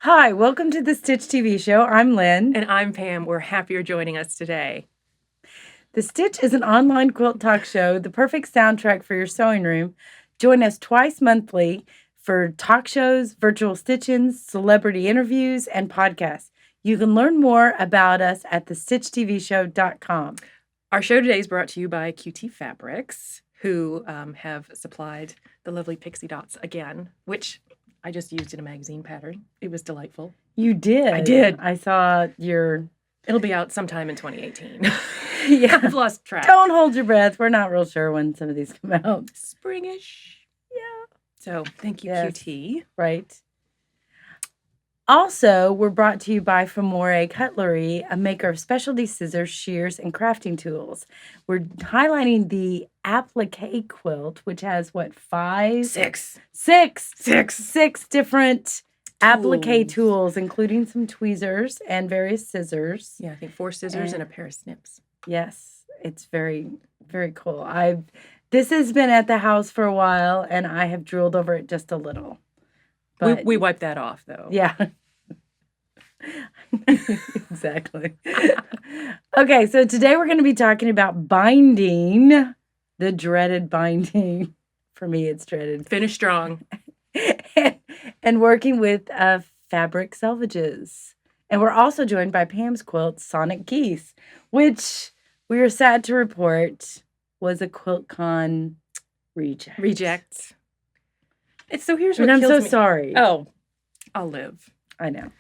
Hi, welcome to the Stitch TV show. I'm Lynn. And I'm Pam. We're happy you're joining us today. The Stitch is an online quilt talk show, the perfect soundtrack for your sewing room. Join us twice monthly for talk shows, virtual stitch-ins, celebrity interviews, and podcasts. You can learn more about us at thestitchtvshow.com. Our show today is brought to you by QT Fabrics, who have supplied the lovely pixie dots again, which I just used in a magazine pattern. It was delightful. You did? I did. I saw your... It'll be out sometime in 2018. Yeah. I've lost track. Don't hold your breath. We're not real sure when some of these come out. Springish. Yeah. So thank you, Yes. QT. Right. Also, we're brought to you by Famore Cutlery, a maker of specialty scissors, shears, and crafting tools. We're highlighting the applique quilt, which has six different applique tools, including some tweezers and various scissors. Yeah, I think 4 scissors and a pair of snips. Yes, it's very, very cool. This has been at the house for a while, and I have drooled over it just a little. But We wiped that off, though. yeah. Exactly. Okay, so today we're going to be talking about binding, the dreaded binding. For me, it's dreaded. Finish strong. And working with fabric selvages. And we're also joined by Pam's quilt, Sonic Geese, which we are sad to report was a QuiltCon reject. So here's what And I'm kills so me. sorry. Oh, I'll live. I know.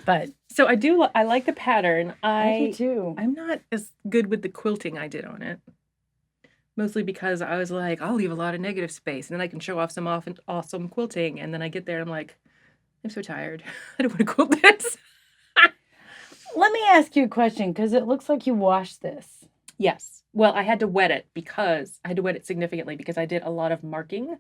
But So I like the pattern. I do too. I'm not as good with the quilting I did on it. Mostly because I was like, I'll leave a lot of negative space and then I can show off some awesome quilting. And then I get there and I'm like, I'm so tired. I don't want to quilt this. Let me ask you a question, because it looks like you washed this. Yes. Well, I had to wet it significantly because I did a lot of marking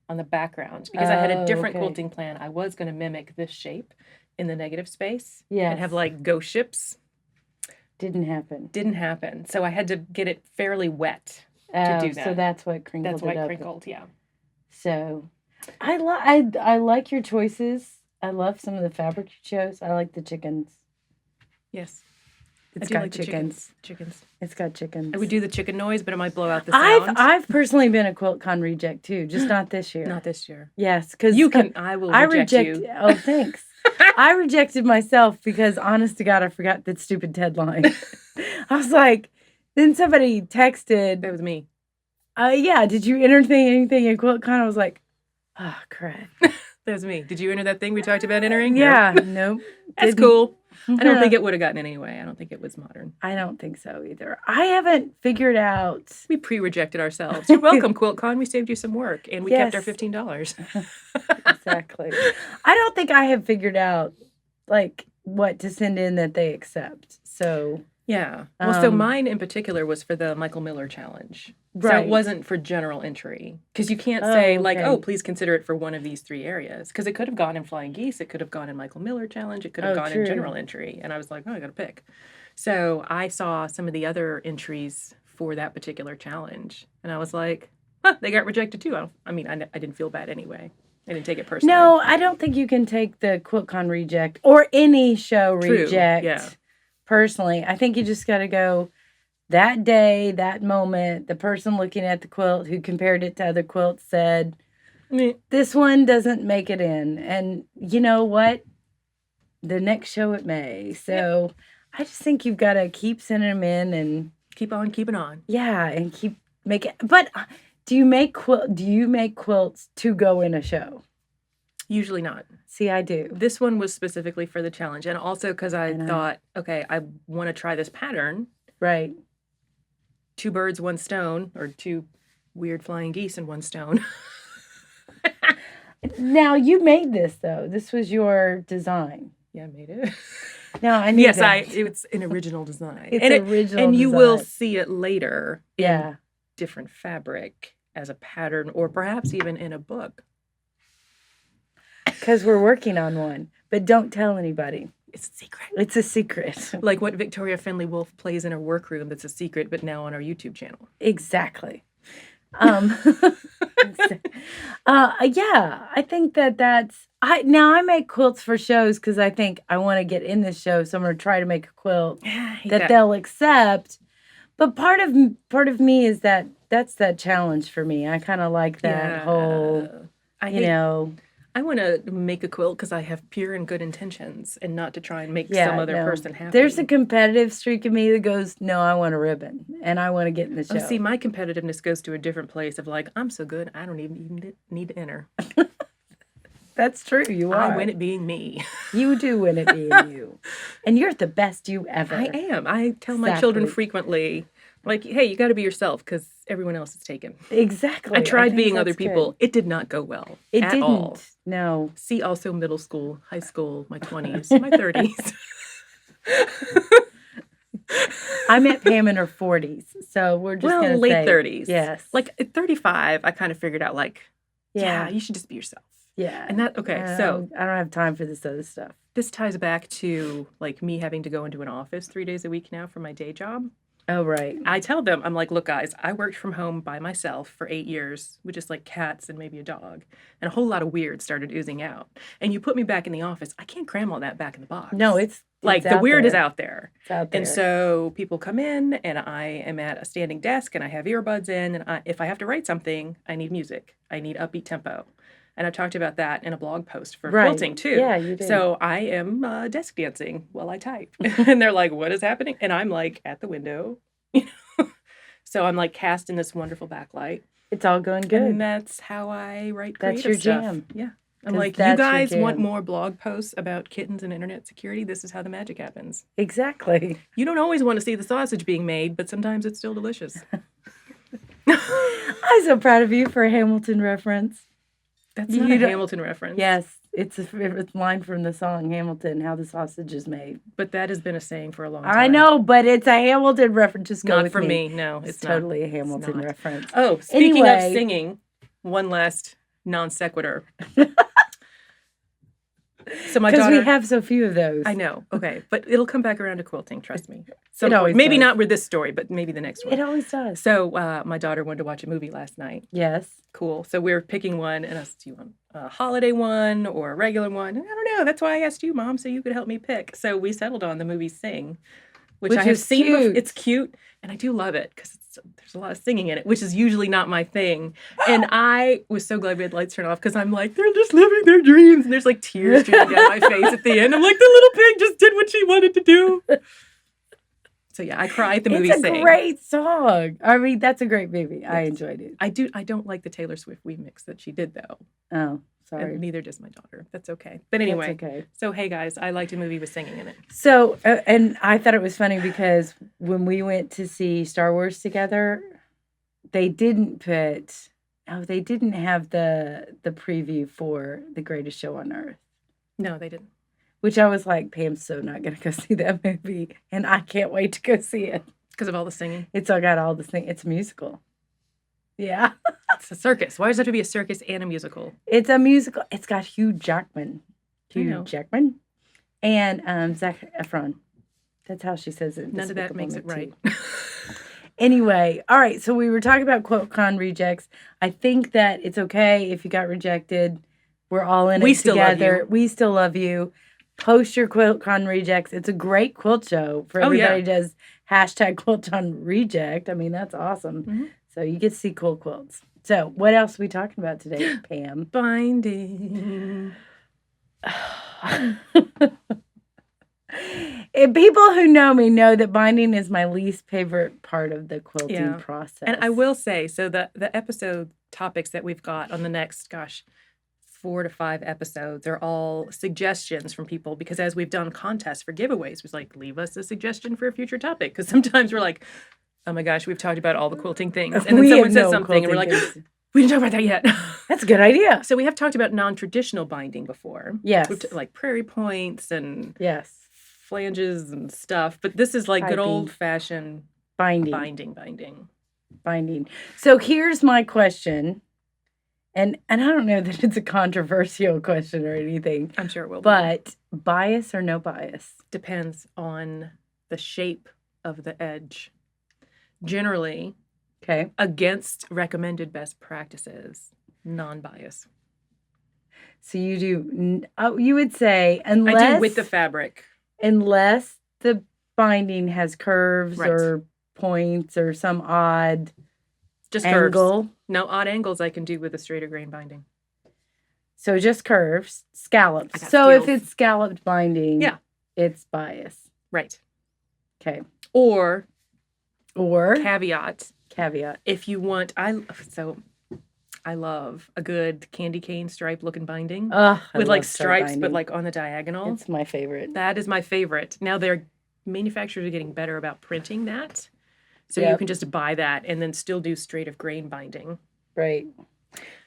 on the background because I had a different quilting plan. I was going to mimic this shape in the negative space and have like ghost ships. Didn't happen. So I had to get it fairly wet to do that. So that's what crinkled That's why it it up. crinkled, yeah. So I like your choices. I love some of the fabric you chose. I like the chickens. Yes. It's I do got like the chickens. Chickens. It's got chickens. I would do the chicken noise, but it might blow out the sound. I've personally been a QuiltCon reject too, just not this year. Not this year. Yes, because I will reject you. Oh, thanks. I rejected myself because, honest to God, I forgot that stupid Ted line. I was like, then somebody texted. That was me. Yeah, did you enter anything in QuiltCon? I was like, oh, crap. That was me. Did you enter that thing we talked about entering? Yeah, nope. That's cool. I don't think it would have gotten in anyway. I don't think it was modern. I don't think so either. I haven't figured out. We pre-rejected ourselves. You're welcome, QuiltCon. We saved you some work, and we kept our $15. Exactly. I don't think I have figured out, like, what to send in that they accept. So yeah. Well, so mine in particular was for the Michael Miller challenge. Right. So it wasn't for general entry. Because you can't say, please consider it for one of these 3 areas. Because it could have gone in Flying Geese. It could have gone in Michael Miller challenge. It could have gone in general entry. And I was like, I got to pick. So I saw some of the other entries for that particular challenge. And I was like, they got rejected too. I didn't feel bad anyway. I didn't take it personally. No, I don't think you can take the QuiltCon reject or any show reject. Yeah. Personally, I think you just got to go that day, that moment. The person looking at the quilt who compared it to other quilts said, this one doesn't make it in. And you know what? The next show it may. So I just think you've got to keep sending them in and keep on keeping on. Yeah, and keep making. But do you make quilts to go in a show? Usually not. See, I do. This one was specifically for the challenge. And also because I thought, okay, I want to try this pattern. Right. 2 birds, 1 stone, or 2 weird flying geese in 1 stone. Now, you made this, though. This was your design. Yeah, I made it. No, I knew that. It's an original design. And you will see it later in different fabric as a pattern, or perhaps even in a book. Because we're working on one, but don't tell anybody. It's a secret. It's a secret. Like what Victoria Finley Wolf plays in her workroom that's a secret, but now on our YouTube channel. Exactly. Um, yeah, I think I make quilts for shows because I think I want to get in this show, so I'm going to try to make a quilt that they'll accept. But part of me is that's that challenge for me. I kind of like that whole, I want to make a quilt because I have pure and good intentions and not to try and make some other person happy. There's a competitive streak in me that goes, no, I want a ribbon and I want to get in the show. Oh, see, my competitiveness goes to a different place of like, I'm so good, I don't even need to enter. That's true. You are. I win it being me. You do win it being you. And you're the best you ever. I am. I tell my children frequently, like, hey, you got to be yourself because everyone else is taken. Exactly. I tried being other people. It did not go well. It didn't. All. No. See also middle school, high school, my 20s, my 30s. I met Pam in her 40s. So we're just going to late say, 30s. Yes. Like at 35, I kind of figured out like, yeah, you should just be yourself. Yeah. And that, so. I don't have time for this other stuff. This ties back to like me having to go into an office 3 days a week now for my day job. Oh, right. I tell them, I'm like, look, guys, I worked from home by myself for 8 years with just like cats and maybe a dog. And a whole lot of weird started oozing out. And you put me back in the office, I can't cram all that back in the box. No, it's like the weird is out there. It's out there. And so people come in and I am at a standing desk and I have earbuds in. And if I have to write something, I need music. I need upbeat tempo. And I've talked about that in a blog post for quilting, too. Yeah, you did. So I am desk dancing while I type. And they're like, what is happening? And I'm like at the window. So I'm like cast in this wonderful backlight. It's all going good. And that's how I write creative That's your jam. Yeah. I'm like, you guys want more blog posts about kittens and internet security? This is how the magic happens. Exactly. You don't always want to see the sausage being made, but sometimes it's still delicious. I'm so proud of you for a Hamilton reference. That's not a Hamilton reference. Yes, it's a line from the song Hamilton, How the Sausage is Made. But that has been a saying for a long time. I know, but it's a Hamilton reference. Just go not with for me. No, it's totally a Hamilton reference. Oh, speaking of singing, one last non sequitur. So my daughter, because we have so few of those. I know. Okay, but it'll come back around to quilting. Trust me. So it always maybe does. not with this story, but maybe the next one. It always does. So my daughter wanted to watch a movie last night. Yes. Cool. So we were picking one, and I said, "Do you want a holiday one or a regular one?" And I don't know. That's why I asked you, Mom, so you could help me pick. So we settled on the movie Sing, which I have seen. Cute. It's cute, and I do love it because there's a lot of singing in it, which is usually not my thing. And I was so glad we had lights turned off because I'm like, they're just living their dreams. And there's like tears streaming down my face at the end. I'm like, the little pig just did what she wanted to do. So yeah, I cried at the movie Sing. It's a great song. I mean, that's a great movie. Yes. I enjoyed it. I don't like the Taylor Swift remix that she did though. Oh, sorry. And neither does my daughter. That's okay. But anyway, that's okay. So hey guys, I liked a movie with singing in it. So, and I thought it was funny because when we went to see Star Wars together, they didn't have the preview for The Greatest Show on Earth. No, they didn't. Which I was like, Pam's so not going to go see that movie. And I can't wait to go see it. Because of all the singing? It's all got all the singing. It's a musical. Yeah. It's a circus. Why does it have to be a circus and a musical? It's a musical. It's got Hugh Jackman. Jackman. And Zac Efron. That's how she says it. None of that makes it right. Anyway, all right. So we were talking about QuiltCon rejects. I think that it's okay if you got rejected. We're all in it together. We still love you. Post your QuiltCon rejects. It's a great quilt show for everybody. Does hashtag QuiltCon reject. I mean, that's awesome. Mm-hmm. So you get to see cool quilts. So what else are we talking about today, Pam? Binding. If people who know me know that binding is my least favorite part of the quilting process. And I will say, so the episode topics that we've got on the next, 4 to 5 episodes are all suggestions from people because as we've done contests for giveaways, it was like, leave us a suggestion for a future topic. Because sometimes we're like, oh my gosh, we've talked about all the quilting things. And then someone says something and we're like, we didn't talk about that yet. That's a good idea. So we have talked about non-traditional binding before. Yes. Like prairie points and flanges and stuff. But this is like good old-fashioned binding. So here's my question. And I don't know that it's a controversial question or anything. I'm sure it will be. But bias or no bias? Depends on the shape of the edge. Generally, Okay. Against recommended best practices, non-bias. So you do, you would say, unless... I do with the fabric. Unless the binding has curves Right. or points or some odd just angle. Curves. No, odd angles I can do with a straighter grain binding. So just curves, scallops. So skills. If it's scalloped binding, yeah, it's bias. Right. Okay. Or caveat. If you want, I love a good candy cane stripe looking binding with like stripes, but like on the diagonal. It's my favorite. That is my favorite. Now manufacturers are getting better about printing that. So you can just buy that and then still do straight of grain binding. Right.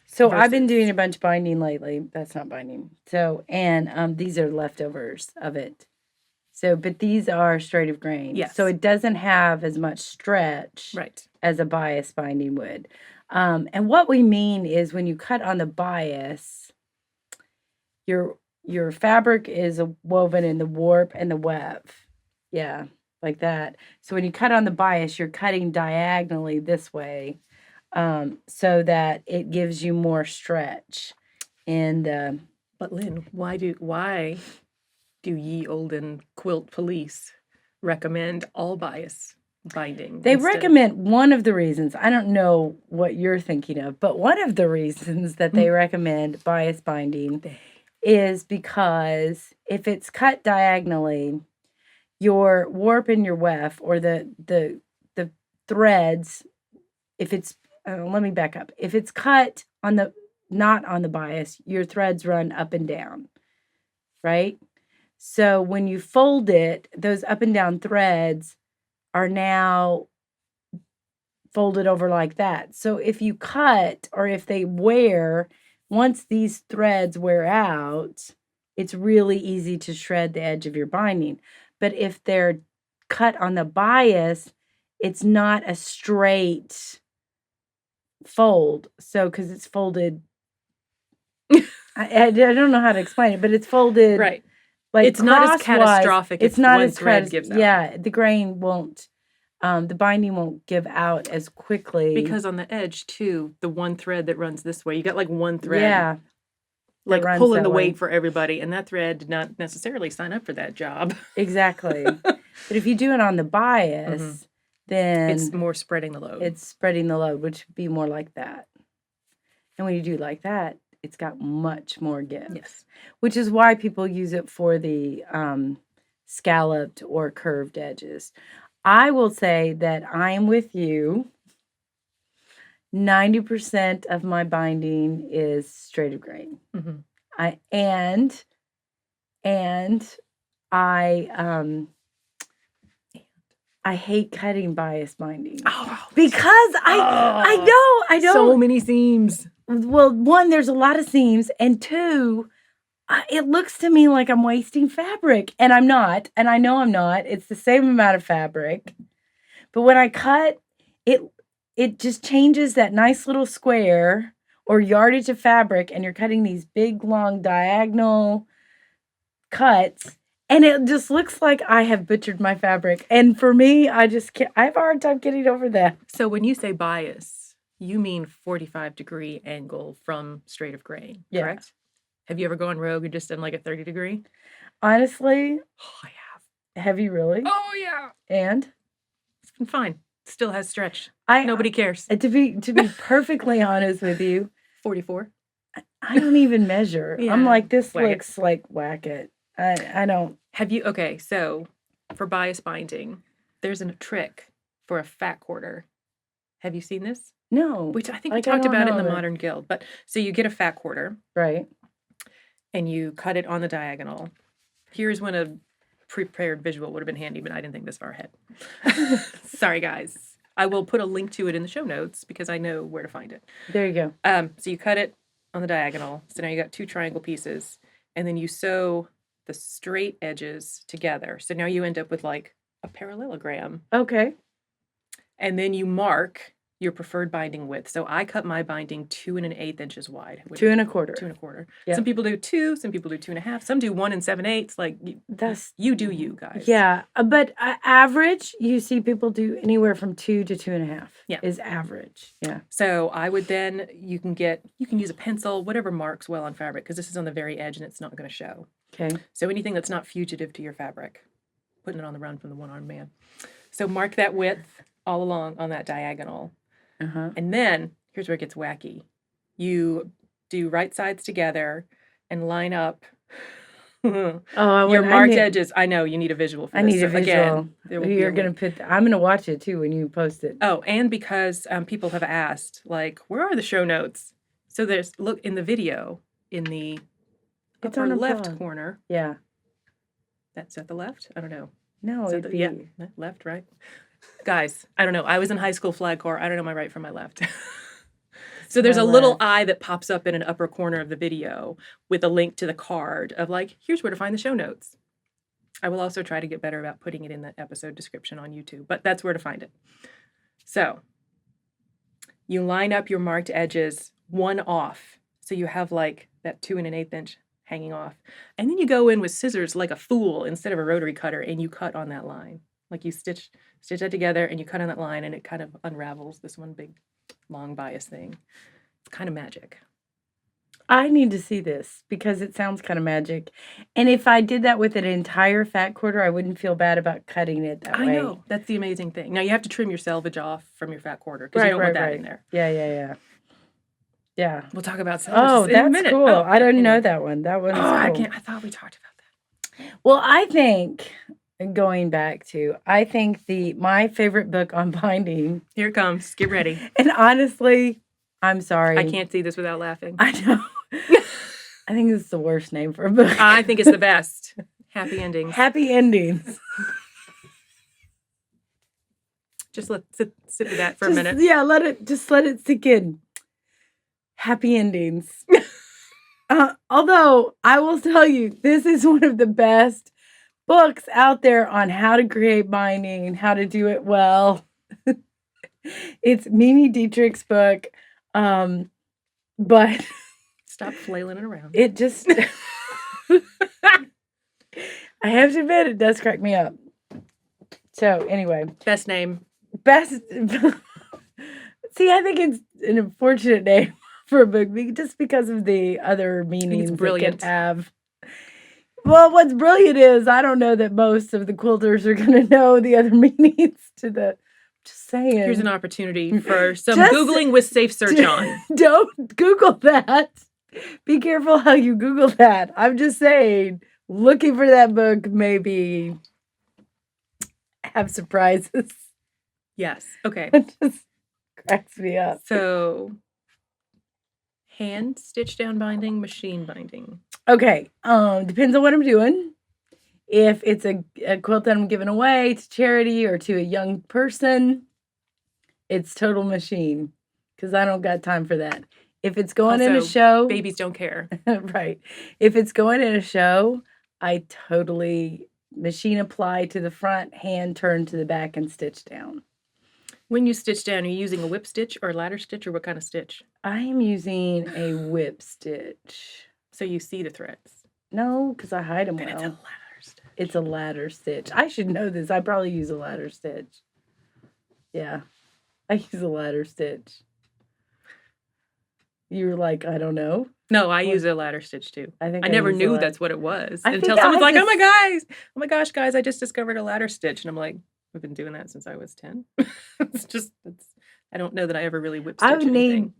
So I've been doing a bunch of binding lately. That's not binding. So, and these are leftovers of it. So, but these are straight of grain. Yes. So it doesn't have as much stretch right. as a bias binding would. And what we mean is when you cut on the bias, your fabric is woven in the warp and the weft. Yeah, like that. So when you cut on the bias, you're cutting diagonally this way, so that it gives you more stretch. And but Lynn, why do ye olden quilt police recommend all bias binding? They recommend one of the reasons. I don't know what you're thinking of, but one of the reasons that they recommend bias binding is because if it's cut diagonally, your warp and your weft, or the threads, if it's let me back up. If it's cut on the not on the bias, your threads run up and down, right? So when you fold it, those up and down threads are now folded over like that. So if you cut, or if they wear, once these threads wear out, it's really easy to shred the edge of your binding. But if they're cut on the bias, it's not a straight fold. So, because it's folded, I don't know how to explain it, but it's folded. Right. Like it's not as catastrophic if not one thread gives out. Yeah, the grain won't, the binding won't give out as quickly. Because on the edge, too, the one thread that runs this way, you got like one thread. Yeah. Like pulling the weight for everybody. And that thread did not necessarily sign up for that job. Exactly. But if you do it on the bias, then it's more spreading the load. It's spreading the load, which would be more like that. And when you do like that, it's got much more give. Yes. Which is why people use it for the scalloped or curved edges. I will say that I'm with you. 90% of my binding is straight of grain. Mm-hmm. I hate cutting bias binding. Oh, because I know. So many seams. Well, one, there's a lot of seams, and two, it looks to me like I'm wasting fabric, and I'm not, and I know I'm not. It's the same amount of fabric, but when I cut, it just changes that nice little square or yardage of fabric, and you're cutting these big, long diagonal cuts, and it just looks like I have butchered my fabric. And for me, I just can't. I have a hard time getting over that. So when you say bias, you mean 45-degree angle from straight of grain, correct? Have you ever gone rogue and just done like a 30-degree? Honestly, I have. Have you really? Oh yeah. And it's been fine. Still has stretch. Nobody cares. To be perfectly honest with you, 44. I don't even measure. Yeah. I'm like, this looks like whack it. I don't. Have you? Okay, so for bias binding, there's a trick for a fat quarter. Have you seen this? No. Which I think we talked about in the Modern Guild. But so you get a fat quarter. Right. And you cut it on the diagonal. Here's when a prepared visual would have been handy, but I didn't think this far ahead. Sorry, guys. I will put a link to it in the show notes because I know where to find it. There you go. So you cut it on the diagonal. So now you got two triangle pieces. And then you sew the straight edges together. So now you end up with like a parallelogram. Okay. And then you mark your preferred binding width. So I cut my binding 2 1/8 inches wide. 2 1/4. 2 1/4. Yeah. Some people do 2, some people do 2 1/2, some do 1 7/8. Like you do you guys. Yeah, but average, you see people do anywhere from 2 to 2 1/2. Yeah, is average. Yeah. So I would then you can use a pencil, whatever marks well on fabric, because this is on the very edge and it's not going to show. Okay. So anything that's not fugitive to your fabric, putting it on the run from the one-armed man. So mark that width all along on that diagonal. And then, here's where it gets wacky. You do right sides together and line up your marked edges. I know, you need a visual for this. I need a visual. Again, you're going to I'm going to watch it, too, when you post it. Oh, and because people have asked, like, where are the show notes? So look, in the video, in the upper left corner. Yeah. That's at the left? I don't know. No, it'd be... Yeah, left, right. Guys, I don't know. I was in high school flag corps. I don't know my right from my left. So there's a little eye that pops up in an upper corner of the video with a link to the card of like, here's where to find the show notes. I will also try to get better about putting it in the episode description on YouTube, but that's where to find it. So you line up your marked edges one off. So you have like that 2 1/8 inch hanging off. And then you go in with scissors like a fool instead of a rotary cutter and you cut on that line. Like you stitch that together and you cut on that line and it kind of unravels this one big long bias thing. It's kind of magic. I need to see this because it sounds kind of magic. And if I did that with an entire fat quarter, I wouldn't feel bad about cutting it that way. I know. That's the amazing thing. Now you have to trim your selvage off from your fat quarter because you don't want that in there. Yeah. We'll talk about selvages in a minute. Cool. I didn't know that one. That one is cool. I thought we talked about that. Well, I think... Going back to, I think my favorite book on binding. Here it comes. Get ready. And honestly, I'm sorry. I can't see this without laughing. I know. I think this is the worst name for a book. I think it's the best. Happy Endings. Happy Endings. Just sit with that for a minute. Yeah, let it sink in. Happy Endings. Although, I will tell you, this is one of the best books out there on how to create binding and how to do it well. It's Mimi Dietrich's book, but stop flailing it around. It just, I have to admit, it does crack me up. So anyway, best name. See, I think it's an unfortunate name for a book just because of the other meanings it can have. Well, what's brilliant is I don't know that most of the quilters are going to know the other meanings to the. Just saying. Here's an opportunity for some Googling with safe search on. Don't Google that. Be careful how you Google that. I'm just saying, looking for that book maybe have surprises. Yes. Okay. It just cracks me up. So, hand stitch down binding, machine binding. Okay, depends on what I'm doing. If it's a quilt that I'm giving away to charity or to a young person, it's total machine because I don't got time for that. If it's going in a show... Babies don't care. Right. If it's going in a show, I totally machine apply to the front, hand turn to the back, and stitch down. When you stitch down, are you using a whip stitch or a ladder stitch or what kind of stitch? I am using a whip stitch. So you see the threads? No, because I hide them well. It's a ladder stitch. It's a ladder stitch. I should know this. I probably use a ladder stitch. Yeah. I use a ladder stitch. You were like, I don't know. No, I use a ladder stitch too. I never knew that's what it was until someone's like, oh my gosh, guys, I just discovered a ladder stitch. And I'm like, we've been doing that since I was 10. I don't know that I ever really whip stitch anything.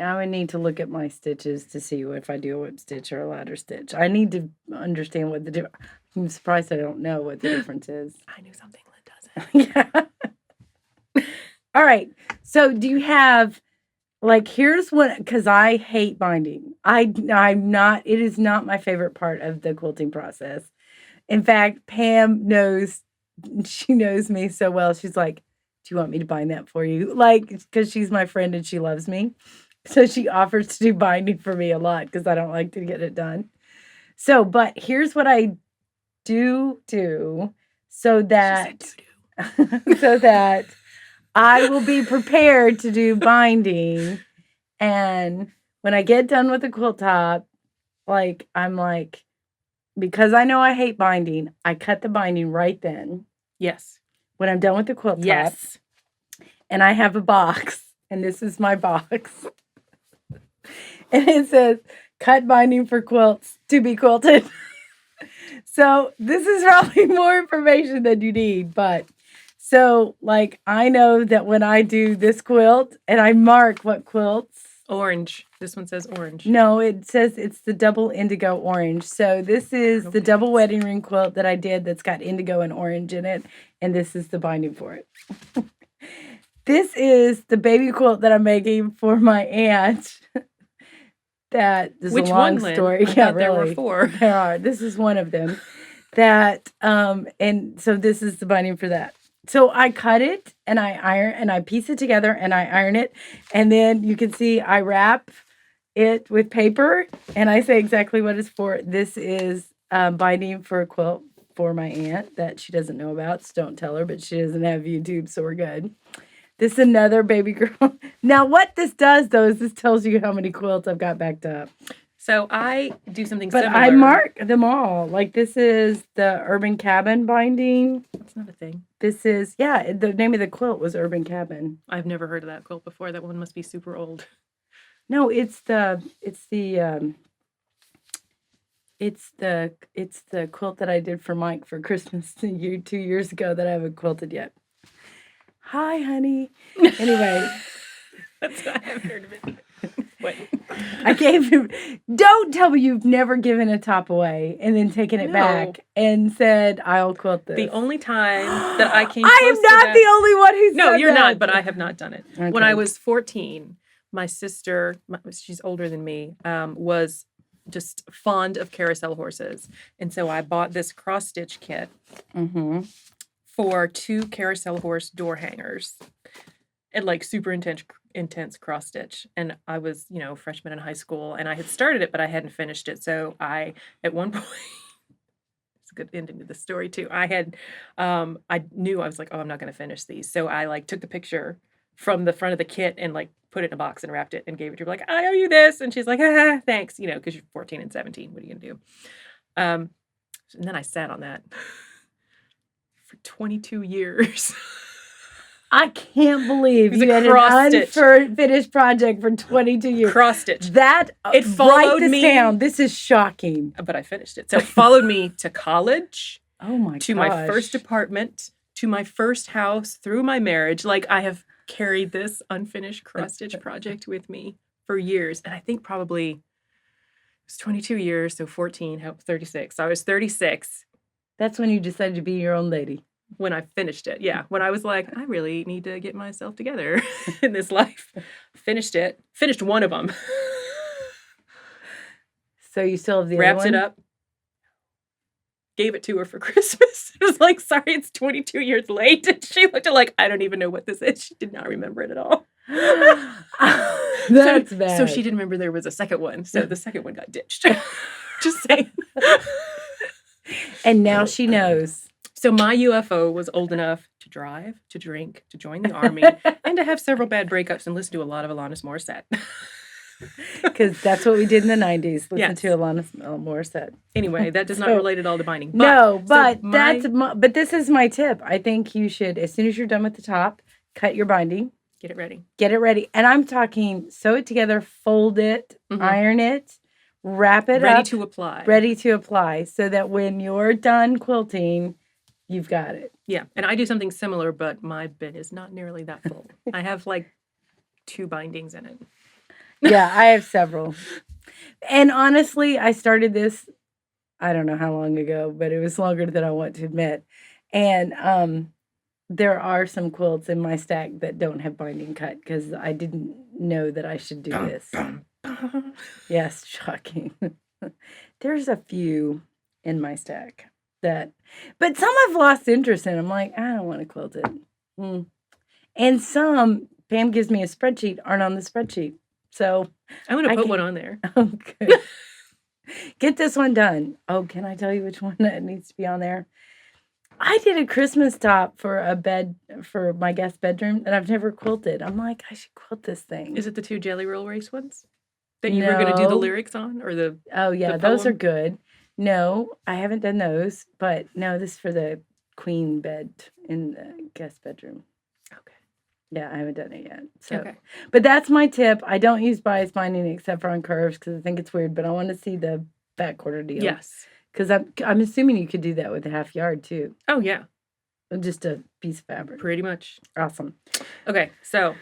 I would need to look at my stitches to see if I do a whip stitch or a ladder stitch. I need to understand what the difference. I'm surprised I don't know what the difference is. I knew something Lynn doesn't. Yeah. All right. So do you have, like, here's what, because I hate binding. I'm not, it is not my favorite part of the quilting process. In fact, Pam knows, she knows me so well. She's like, do you want me to bind that for you? Like, because she's my friend and she loves me. So she offers to do binding for me a lot because I don't like to get it done. So, but here's what I do so that I will be prepared to do binding. And when I get done with the quilt top, like, I'm like, because I know I hate binding, I cut the binding right then. Yes. When I'm done with the quilt top. Yes. And I have a box. And this is my box. And it says, cut binding for quilts to be quilted. So this is probably more information than you need. But so, like, I know that when I do this quilt and I mark what quilts. Orange. This one says orange. No, it says it's the double indigo orange. So this is the double wedding ring quilt that I did that's got indigo and orange in it. And this is the binding for it. This is the baby quilt that I'm making for my aunt. That is a long story. I thought there were 4. There are. This is one of them. And so this is the binding for that. So I cut it and I iron and I piece it together and I iron it. And then you can see I wrap it with paper and I say exactly what it's for. This is binding for a quilt for my aunt that she doesn't know about. So don't tell her, but she doesn't have YouTube, so we're good. This is another baby girl. Now, what this does, though, is this tells you how many quilts I've got backed up. So I do something but similar. But I mark them all. Like, this is the Urban Cabin binding. That's not a thing. This is, yeah, the name of the quilt was Urban Cabin. I've never heard of that quilt before. That one must be super old. No, it's the quilt that I did for Mike for Christmas 2 years ago that I haven't quilted yet. Hi, honey. Anyway. That's I haven't heard of it. What? I gave him, don't tell me you've never given a top away and then taken it back and said, I'll quilt this. The only time that I came I am not the only one who's No, you're not, but I have not done it. Okay. When I was 14, my sister, she's older than me, was just fond of carousel horses. And so I bought this cross-stitch kit. Mm-hmm. For 2 carousel horse door hangers and like super intense cross stitch. And I was, freshman in high school and I had started it, but I hadn't finished it. So I, at one point, it's a good ending to the story too. I knew I was like, oh, I'm not going to finish these. So I like took the picture from the front of the kit and like put it in a box and wrapped it and gave it to her like, I owe you this. And she's like, thanks, because you're 14 and 17. What are you going to do? And then I sat on that for 22 years. I can't believe you had an unfinished project for 22 years. Cross-stitch. It followed me. Down. This is shocking. But I finished it. So it followed me to college. Oh my gosh. To my first apartment, to my first house, through my marriage. Like I have carried this unfinished cross-stitch project with me for years. And I think probably it was 22 years, so 14, 36. So I was 36. That's when you decided to be your own lady. When I finished it. Yeah. When I was like, I really need to get myself together in this life. Finished it. Finished one of them. So you still have the Wrapped other one? It up. Gave it to her for Christmas. It was like, sorry, it's 22 years late. And she looked at like, I don't even know what this is. She did not remember it at all. That's bad. So she didn't remember there was a second one. So the second one got ditched. Just saying. And now she knows. So my UFO was old enough to drive, to drink, to join the army, and to have several bad breakups and listen to a lot of Alanis Morissette. Because that's what we did in the 90s. Listen to Alanis Morissette. Anyway, that does not relate at all to binding. But this is my tip. I think you should, as soon as you're done with the top, cut your binding. Get it ready. Get it ready. And I'm talking sew it together, fold it, iron it, wrap it up. Ready to apply. Ready to apply. So that when you're done quilting, you've got it. Yeah. And I do something similar, but my bin is not nearly that full. I have like 2 bindings in it. Yeah, I have several. And honestly, I started this, I don't know how long ago, but it was longer than I want to admit. And there are some quilts in my stack that don't have binding cut because I didn't know that I should do this. Yes, shocking. There's a few in my stack. But some I've lost interest in. I'm like, I don't want to quilt it. And some, Pam gives me a spreadsheet, aren't on the spreadsheet. So I'm going to put one on there. Okay. Get this one done. Oh, can I tell you which one that needs to be on there? I did a Christmas top for a bed for my guest bedroom, and I've never quilted. I'm like, I should quilt this thing. Is it the 2 Jelly Roll Race ones that you were going to do the lyrics on, or the? Oh yeah, those are good. No, I haven't done those, but no, this is for the queen bed in the guest bedroom. Okay. Yeah, I haven't done it yet. So, okay. But that's my tip. I don't use bias binding except for on curves because I think it's weird. But I want to see the back quarter deal. Yes. Because I'm assuming you could do that with a half yard too. Oh yeah. Just a piece of fabric. Pretty much. Awesome. Okay, so.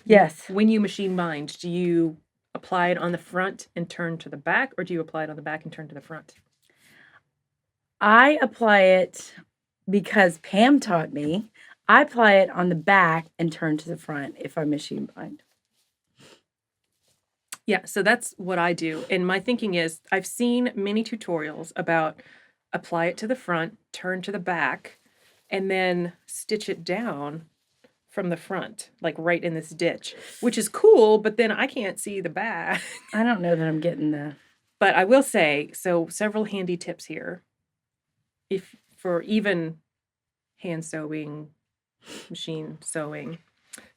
Yes. When you machine bind, do you apply it on the front and turn to the back, or do you apply it on the back and turn to the front? I apply it because Pam taught me. I apply it on the back and turn to the front if I machine bind. Yeah, so that's what I do. And my thinking is I've seen many tutorials about apply it to the front, turn to the back, and then stitch it down from the front, like right in this ditch, which is cool, but then I can't see the back. I don't know that I'm getting the... But I will say, so several handy tips here. If for even hand sewing, machine sewing.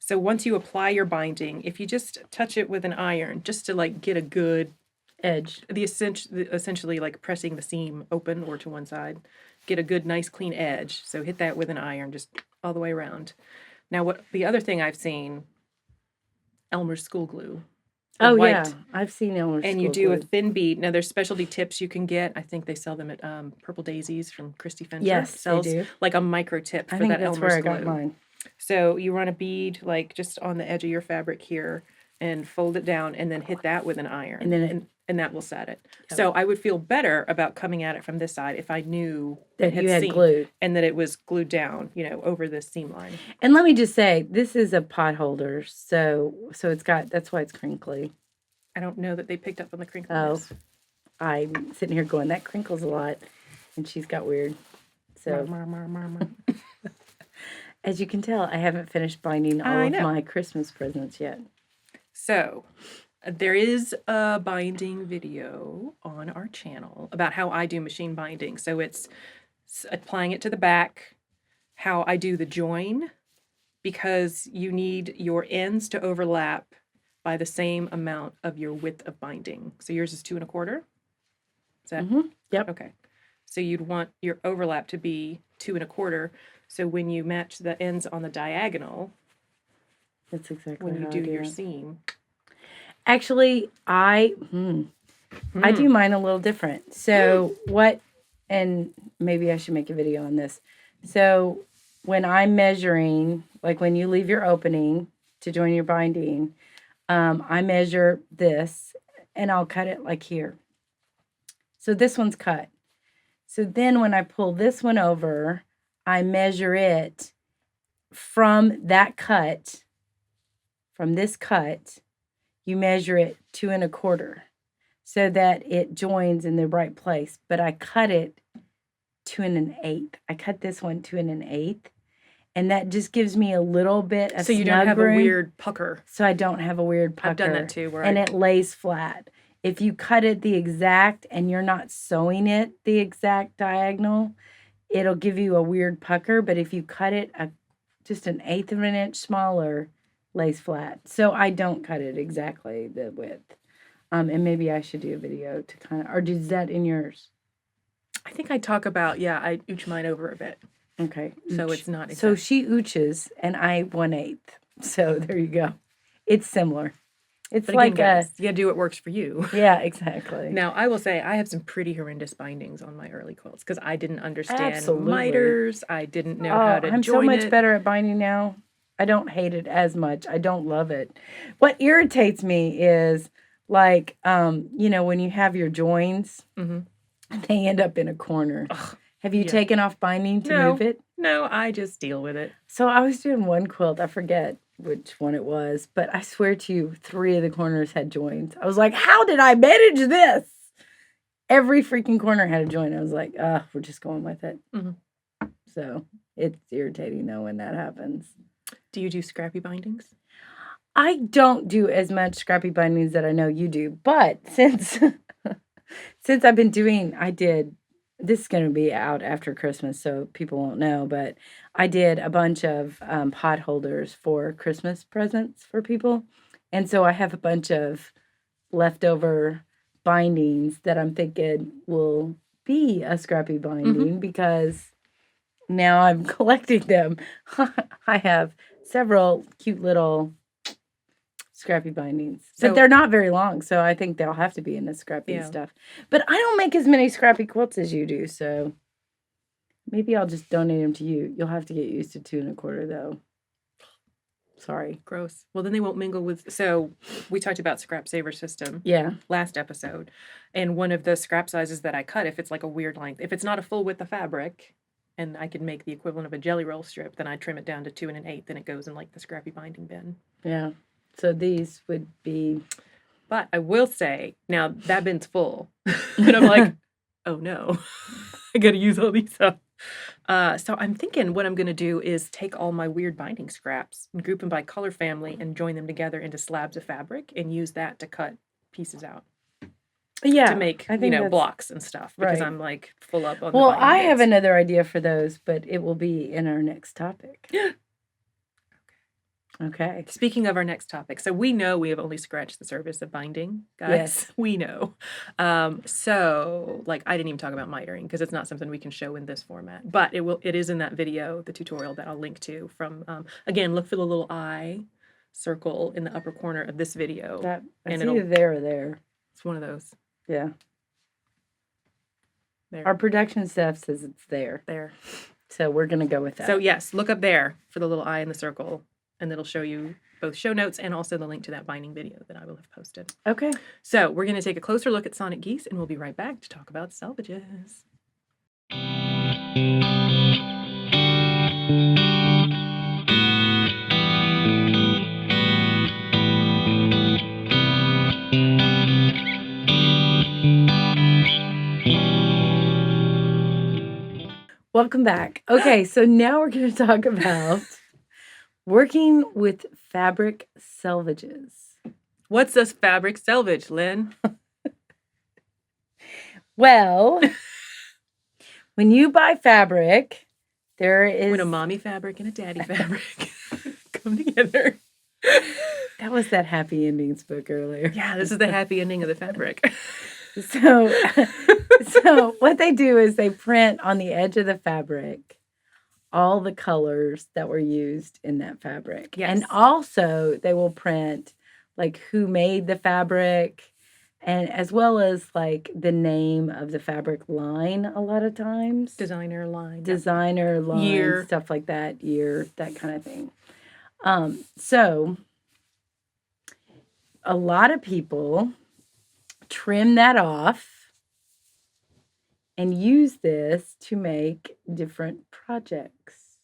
So once you apply your binding, if you just touch it with an iron, just to like get a good edge, essentially like pressing the seam open or to one side, get a good, nice, clean edge. So hit that with an iron, just all the way around. Now, what the other thing I've seen, Elmer's school glue. Oh, white, yeah. I've seen Elmer's and you do a thin bead. Now, there's specialty tips you can get. I think they sell them at Purple Daisies from Christy Fencer. Yes, they do. Like a micro tip for that Elmer's glue. I think that's where I got mine. So you run a bead like just on the edge of your fabric here and fold it down and then hit that with an iron. And then and that will set it. Yep. So I would feel better about coming at it from this side if I knew that you had glued and that it was glued down, over the seam line. And let me just say, this is a pot holder, so it's got, that's why it's crinkly. I don't know that they picked up on the crinkliness. Oh, I'm sitting here going, that crinkles a lot, and she's got weird. So, as you can tell, I haven't finished binding all of my Christmas presents yet. So, there is a binding video on our channel about how I do machine binding. So it's applying it to the back, how I do the join, because you need your ends to overlap by the same amount of your width of binding. So yours is 2 1/4. Is that? Mm-hmm. Yep. Okay. So you'd want your overlap to be 2 1/4. So when you match the ends on the diagonal, that's exactly when you do your seam. Actually, I do mine a little different. So and maybe I should make a video on this. So when I'm measuring, like when you leave your opening to join your binding, I measure this and I'll cut it like here. So this one's cut. So then when I pull this one over, I measure it from that cut, from this cut, you measure it 2 1/4 so that it joins in the right place. But I cut it 2 1/8. I cut this one 2 1/8. And that just gives me a little bit of so you don't have room, a weird pucker. So I don't have a weird pucker. I've done that too. And it lays flat. If you cut it the exact and you're not sewing it the exact diagonal, it'll give you a weird pucker. But if you cut it just 1/8 of an inch smaller, lays flat. So I don't cut it exactly the width. And maybe I should do a video to kind of, or is that in yours? I think I talk about, I ooch mine over a bit. Okay. So it's not exact. So she ooches and I 1/8. So there you go. It's similar. It's but like again, you gotta do what works for you. Yeah, exactly. Now, I will say I have some pretty horrendous bindings on my early quilts because I didn't understand Absolutely. miters. I didn't know how to I'm join so much it. better at binding now. I don't hate it as much. I don't love it. What irritates me is like, when you have your joins, they end up in a corner. Ugh, have you taken off binding to move it? No, I just deal with it. So I was doing one quilt. I forget which one it was, but I swear to you, 3 of the corners had joins. I was like, how did I manage this? Every freaking corner had a joint. I was like, we're just going with it. Mm-hmm. So it's irritating though when that happens. Do you do scrappy bindings? I don't do as much scrappy bindings that I know you do, but since I've been doing, I did this is going to be out after Christmas, so people won't know, but I did a bunch of pot holders for Christmas presents for people. And so I have a bunch of leftover bindings that I'm thinking will be a scrappy binding because now I'm collecting them. I have several cute little scrappy bindings. But they're not very long, so I think they'll have to be in the scrappy stuff. But I don't make as many scrappy quilts as you do, so maybe I'll just donate them to you. You'll have to get used to 2 1/4, though. Sorry. Gross. Well, then they won't mingle with... So we talked about scrap saver system. Yeah. Last episode. And one of the scrap sizes that I cut, if it's like a weird length, if it's not a full width of fabric, and I could make the equivalent of a jelly roll strip, then I trim it down to 2 1/8, then it goes in like the scrappy binding bin. Yeah. So these would be... But I will say, now that bin's full. And I'm like, oh no, I got to use all these up. So I'm thinking what I'm going to do is take all my weird binding scraps and group them by color family and join them together into slabs of fabric and use that to cut pieces out. Yeah. To make, blocks and stuff. Because I'm like full up on the Well, I have another idea for those, but it will be in our next topic. Okay. Speaking of our next topic, so we know we have only scratched the surface of binding, guys. Yes. We know. So, like, I didn't even talk about mitering because it's not something we can show in this format. But it is in that video, the tutorial that I'll link to from, again, look for the little eye circle in the upper corner of this video. It's either there or there. It's one of those. Yeah. There. Our production staff says it's there. There. So we're going to go with that. So, yes, look up there for the little eye in the circle. And it'll show you both show notes and also the link to that binding video that I will have posted. Okay. So we're going to take a closer look at Sonic Geese, and we'll be right back to talk about Selvages. Welcome back. Okay, so now we're going to talk about working with fabric selvages. What's a fabric selvage, Lynn? Well, when you buy fabric, there is... When a mommy fabric and a daddy fabric come together. That was that Happy Endings book earlier. Yeah, this is the happy ending of the fabric. So what they do is they print on the edge of the fabric all the colors that were used in that fabric. Yes. And also they will print like who made the fabric and as well as like the name of the fabric line a lot of times. Designer line, year, stuff like that, that kind of thing. So a lot of people trim that off and use this to make different projects,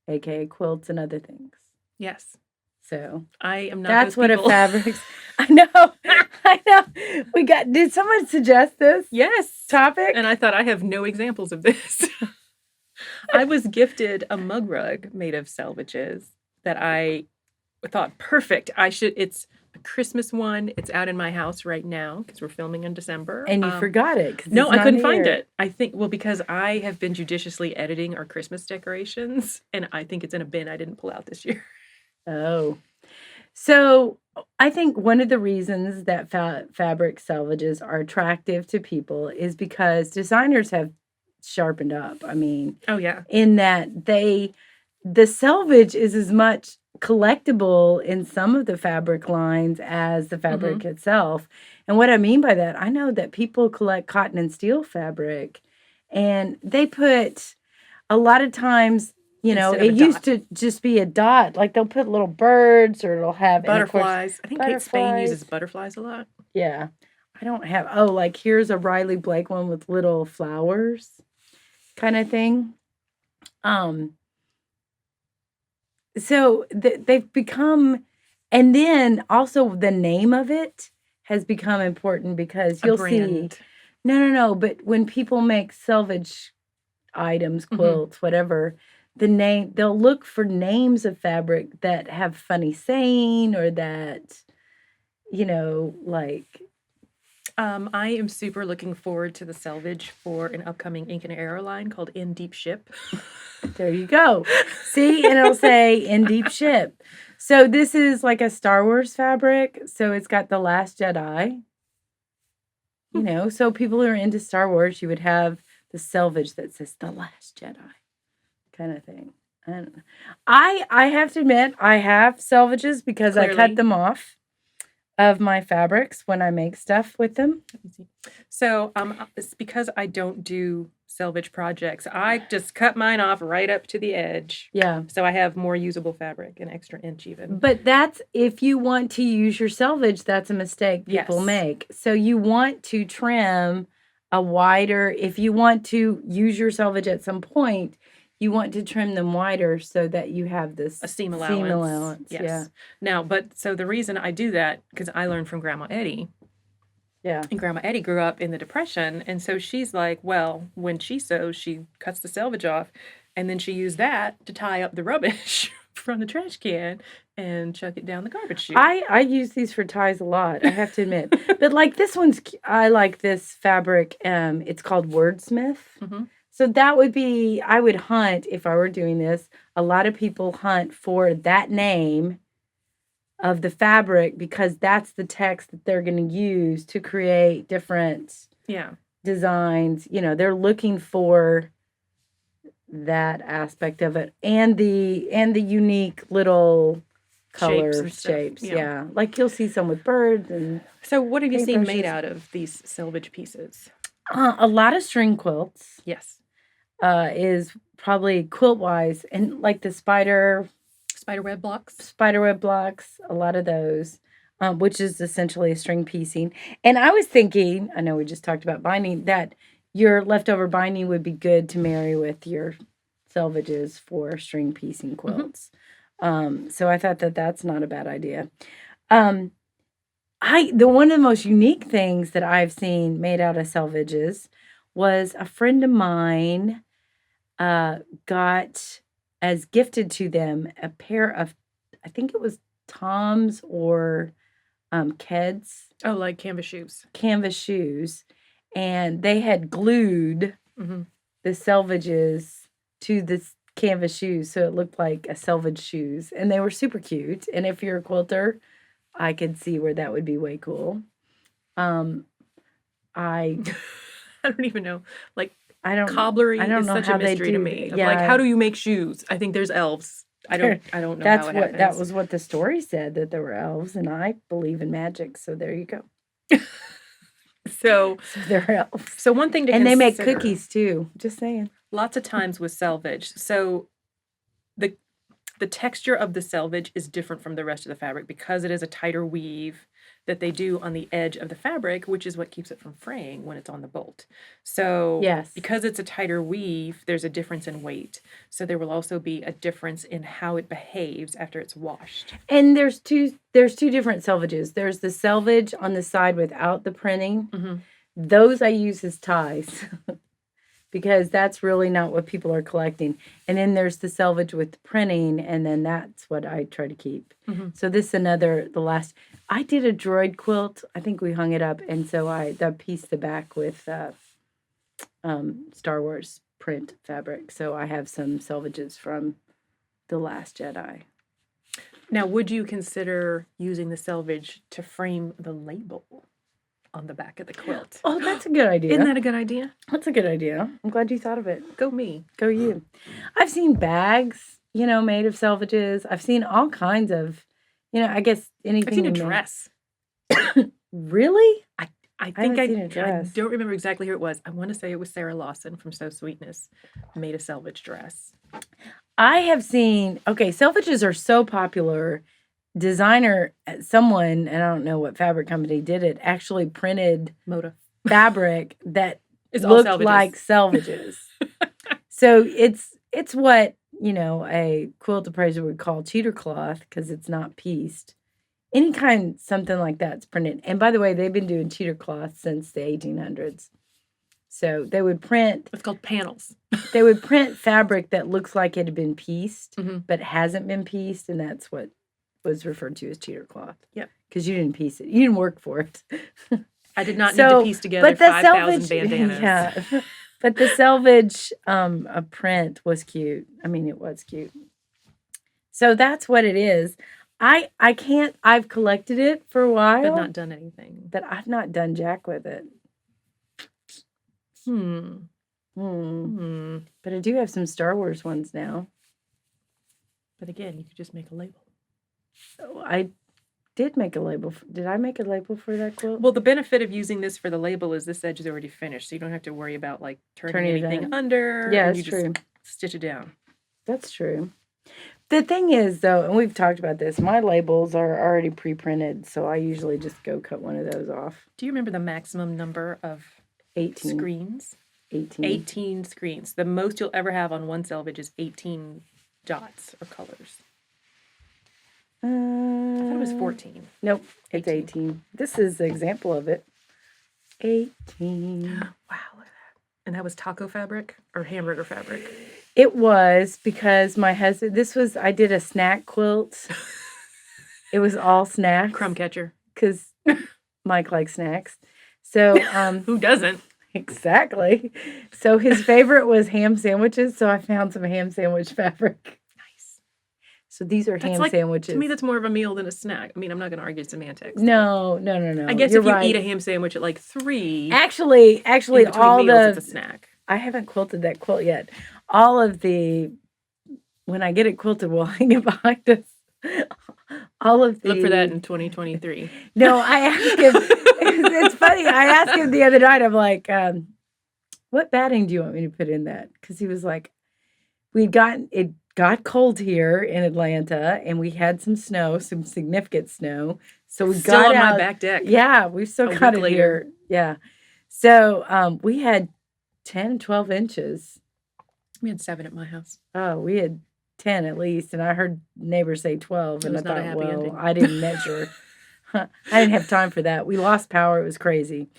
aka quilts and other things. Yes. So I am not. That's what a fabrics. I know. Did someone suggest this? Yes. Topic? And I thought I have no examples of this. I was gifted a mug rug made of selvages that I thought perfect. It's a Christmas one. It's out in my house right now because we're filming in December. And you forgot it. No, I couldn't find it. I think, because I have been judiciously editing our Christmas decorations, and I think it's in a bin I didn't pull out this year. Oh. So I think one of the reasons that fabric selvages are attractive to people is because designers have sharpened up. I mean, oh yeah, in that the selvage is as much collectible in some of the fabric lines as the fabric itself. And what I mean by that, I know that people collect cotton and steel fabric, and they put a lot of times, it used to just be a dot. Like they'll put little birds or it'll have butterflies. I think Kate Spain uses butterflies a lot. Yeah. I don't have, like here's a Riley Blake one with little flowers kind of thing. So they've become, and then also the name of it has become important because you'll see. No. But when people make selvage items, quilts, whatever, they'll look for names of fabric that have funny saying or that, like. I am super looking forward to the Selvage for an upcoming ink and arrow line called In Deep Ship. There you go. See, and it'll say In Deep Ship. So this is like a Star Wars fabric. So it's got The Last Jedi. You know, so people who are into Star Wars, you would have the Selvage that says The Last Jedi kind of thing. I don't know. I have to admit, I have Selvages because I cut them off of my fabrics when I make stuff with them. So it's because I don't do selvage projects. I just cut mine off right up to the edge. Yeah. So I have more usable fabric, an extra inch even. But that's, if you want to use your selvage, that's a mistake people make. So you want to trim a wider, if you want to use your selvage at some point, you want to trim them wider so that you have this a seam allowance. Yes. Yeah. Now, so the reason I do that, because I learned from Grandma Eddie. Yeah. And Grandma Eddie grew up in the Depression. And so she's like, well, when she sews, she cuts the selvage off. And then she used that to tie up the rubbish from the trash can and chuck it down the garbage chute. I use these for ties a lot, I have to admit. But like this one's, I like this fabric. It's called Wordsmith. Mm-hmm. So that would be, I would hunt, if I were doing this, a lot of people hunt for that name of the fabric because that's the text that they're going to use to create different designs. You know, they're looking for that aspect of it and the unique little color shapes. Yeah. Like you'll see some with birds and. So what have you seen made out of these selvage pieces? A lot of string quilts. Yes. Is probably quilt-wise, and like the spiderweb blocks, a lot of those, which is essentially a string piecing. And I was thinking, I know we just talked about binding, that your leftover binding would be good to marry with your selvages for string piecing quilts. Mm-hmm. So I thought that that's not a bad idea. The one of the most unique things that I've seen made out of selvages was a friend of mine got as gifted to them a pair of, I think it was Tom's or Keds. Oh, like canvas shoes. Canvas shoes. And they had glued the selvages to this canvas shoes. So it looked like a selvage shoes. And they were super cute. And if you're a quilter, I could see where that would be way cool. I don't even know. Like, cobblery is such a mystery to me. Yeah. Like, how do you make shoes? I think there's elves. I don't know That's how it what happens. That was what the story said, that there were elves, and I believe in magic, so there you go. So they're elves. So one thing to consider. And they make cookies too. Just saying. Lots of times with selvage. So the texture of the selvage is different from the rest of the fabric because it is a tighter weave that they do on the edge of the fabric, which is what keeps it from fraying when it's on the bolt. So because it's a tighter weave, there's a difference in weight. So there will also be a difference in how it behaves after it's washed. And there's two different selvages. There's the selvage on the side without the printing. Mm-hmm. Those I use as ties. Because that's really not what people are collecting. And then there's the selvage with the printing, and then that's what I try to keep. Mm-hmm. So this is the last. I did a droid quilt. I think we hung it up, and so I pieced the back with Star Wars print fabric. So I have some selvages from The Last Jedi. Now, would you consider using the selvage to frame the label on the back of the quilt? Oh, that's a good idea. Isn't that a good idea? That's a good idea. I'm glad you thought of it. Go me. Go you. I've seen bags, made of selvages. I've seen all kinds of, I guess anything. I've seen a dress. Really? I think I don't remember exactly who it was. I want to say it was Sarah Lawson from So Sweetness made a selvage dress. I have seen, selvages are so popular. Someone, and I don't know what fabric company did it, actually printed Moda fabric that looked like selvages. So it's what, a quilt appraiser would call cheater cloth because it's not pieced. Any kind, something like that's printed. And by the way, they've been doing cheater cloth since the 1800s. So they would print. It's called panels. They would print fabric that looks like it had been pieced, but hasn't been pieced, and that's what was referred to as cheater cloth. Yeah. Because you didn't piece it. You didn't work for it. I did not need to piece together 5,000 bandanas. Yeah, but the Selvage print was cute. I mean, it was cute. So that's what it is. I can't. I've collected it for a while, but not done anything. But I've not done jack with it. But I do have some Star Wars ones now. But again, you could just make a label. So I did make a label. Did I make a label for that quilt? Well, the benefit of using this for the label is this edge is already finished, so you don't have to worry about like turning anything under. Yeah, and that's you true. Just stitch it down. That's true. The thing is, though, and we've talked about this, my labels are already pre-printed, so I usually just go cut one of those off. Do you remember the maximum number of 18 screens? 18. 18 screens. The most you'll ever have on one selvage is 18 dots or colors. I thought it was 14. Nope, it's 18. This is the example of it. 18. Wow, look at that. And that was taco fabric or hamburger fabric? It was because my husband, I did a snack quilt. It was all snacks. Crumb catcher. Because Mike likes snacks. So, who doesn't? Exactly. So his favorite was ham sandwiches. So I found some ham sandwich fabric. Nice. So these are ham sandwiches. To me, that's more of a meal than a snack. I mean, I'm not going to argue semantics. No. I guess if you eat a ham sandwich at like 3. Actually, all meals, it's a snack. I haven't quilted that quilt yet. All of the, when I get it quilted, we'll hang it behind us. All of the. Look for that in 2023. No, I asked him. It's funny. I asked him the other night. I'm like, what batting do you want me to put in that? Because he was like, it got cold here in Atlanta, and we had some snow, some significant snow. So we still got on out. My back deck. Yeah, we've still got it here. Yeah. So we had 10, 12 inches. We had 7 at my house. Oh, we had 10 at least, and I heard neighbors say 12, and I thought, well, ending. I didn't measure. I didn't have time for that. We lost power. It was crazy.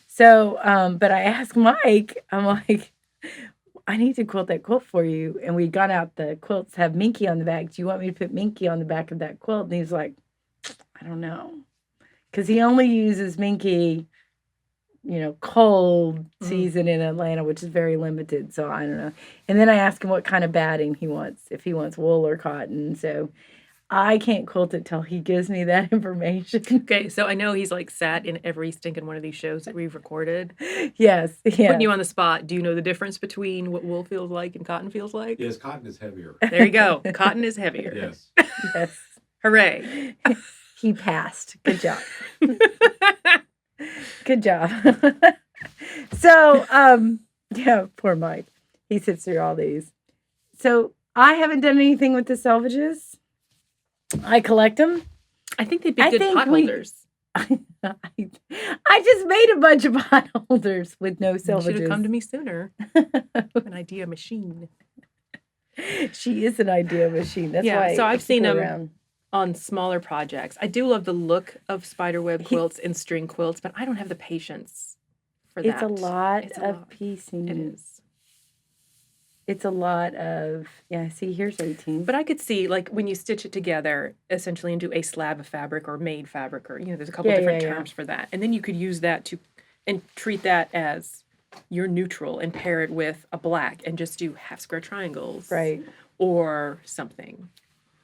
So, but I asked Mike, I'm like, I need to quilt that quilt for you. And we got out the quilts, have Minky on the back. Do you want me to put Minky on the back of that quilt? And he's like, I don't know. Because he only uses Minky, cold season in Atlanta, which is very limited. So I don't know. And then I asked him what kind of batting he wants, if he wants wool or cotton. So I can't quilt it till he gives me that information. Okay, so I know he's like sat in every stinking one of these shows that we've recorded. Yes. Putting you on the spot. Do you know the difference between what wool feels like and cotton feels like? Yes, cotton is heavier. There you go. Cotton is heavier. Yes. Yes. Hooray. He passed. Good job. Good job. So, yeah, poor Mike. He sits through all these. So I haven't done anything with the Selvages. I collect them. I think they'd be good pot holders. I just made a bunch of pot holders with no Selvages. You should have come to me sooner. An idea machine. She is an idea machine. That's why. So I've seen them on smaller projects. I do love the look of spiderweb quilts and string quilts, but I don't have the patience for that. It's a lot of piecing. It is. It's a lot of, see, here's 18. But I could see, like, when you stitch it together, essentially into a slab of fabric or made fabric, or, there's a couple different terms for that. And then you could use that and treat that as your neutral and pair it with a black and just do half square triangles. Right. Or something.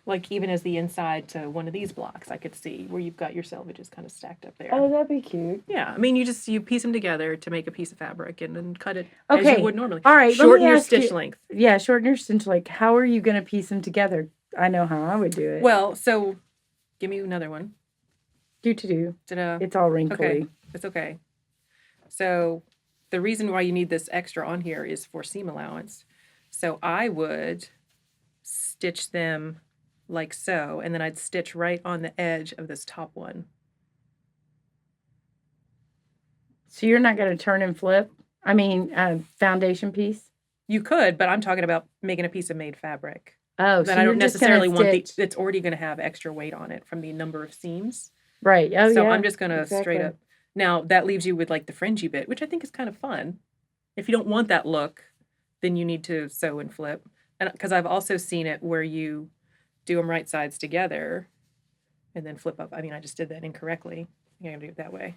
Like, even as the inside to one of these blocks, I could see where you've got your selvages kind of stacked up there. Oh, that'd be cute. Yeah. I mean, you piece them together to make a piece of fabric and then cut it as you would normally. All right. Shorten your stitch length. Yeah, shorten your stitch length. How are you going to piece them together? I know how I would do it. Well, so give me another one. Do. Ta-da. It's all wrinkly. Okay. It's okay. So the reason why you need this extra on here is for seam allowance. So I would stitch them like so, and then I'd stitch right on the edge of this top one. So you're not going to turn and flip? I mean, foundation piece? You could, but I'm talking about making a piece of made fabric. Oh, that so I don't necessarily want it's already going to have extra weight on it from the number of seams. Right. Oh, so I'm just going to straight up. Now, that leaves you with like the fringy bit, which I think is kind of fun. If you don't want that look, then you need to sew and flip. And because I've also seen it where you do them right sides together and then flip up. I mean, I just did that incorrectly. I'm going to do it that way.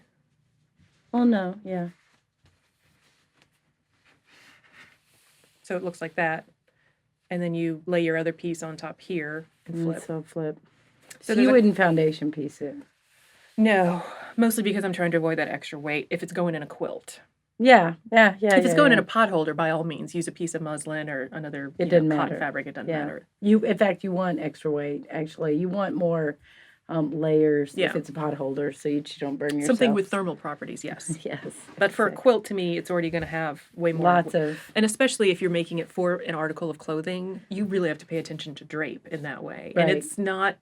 Oh, no, yeah. So it looks like that. And then you lay your other piece on top here and flip. So flip. So you wouldn't foundation piece it? No, mostly because I'm trying to avoid that extra weight if it's going in a quilt. Yeah. If it's going in a pot holder, by all means, use a piece of muslin or another cotton fabric. It doesn't matter. In fact, you want extra weight, actually. You want more layers if it's a pot holder so you don't burn yourself. Something with thermal properties, yes. Yes. But for a quilt, to me, it's already going to have way more. Lots of. And especially if you're making it for an article of clothing, you really have to pay attention to drape in that way. Right. And it's not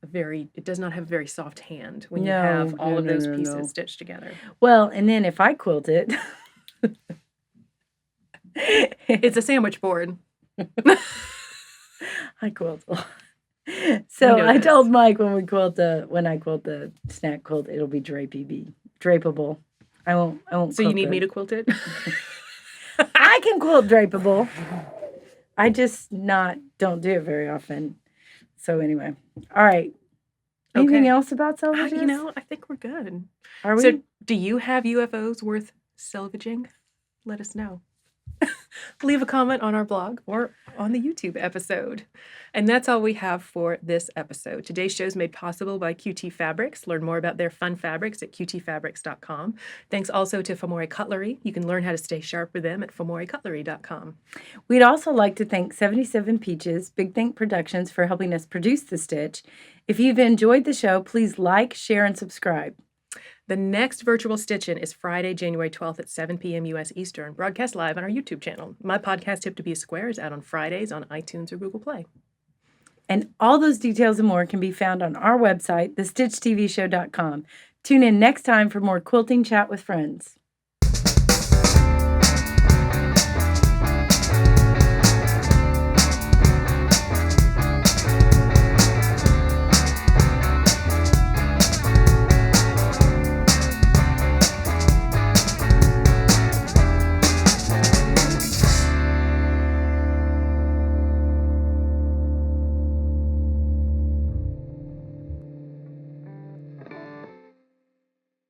it does not have a very soft hand when you have all of those pieces stitched together. Well, and then if I quilt it. It's a sandwich board. I quilt a lot. So I told Mike when I quilt the snack quilt, it'll be drapable. I won't. So you need me to quilt it? I can quilt drapable. I just don't do it very often. So anyway, all right. Anything else about Selvages? I think we're good. Are we? So do you have UFOs worth selvaging? Let us know. Leave a comment on our blog or on the YouTube episode. And that's all we have for this episode. Today's show is made possible by QT Fabrics. Learn more about their fun fabrics at qtfabrics.com. Thanks also to Fomori Cutlery. You can learn how to stay sharp with them at fomoricutlery.com. We'd also like to thank 77 Peaches, Big Think Productions, for helping us produce The Stitch. If you've enjoyed the show, please like, share, and subscribe. The next virtual stitch-in is Friday, January 12th at 7 p.m. U.S. Eastern, broadcast live on our YouTube channel. My podcast, Tip to Be a Square, is out on Fridays on iTunes or Google Play. And all those details and more can be found on our website, thestitchtvshow.com. Tune in next time for more quilting chat with friends.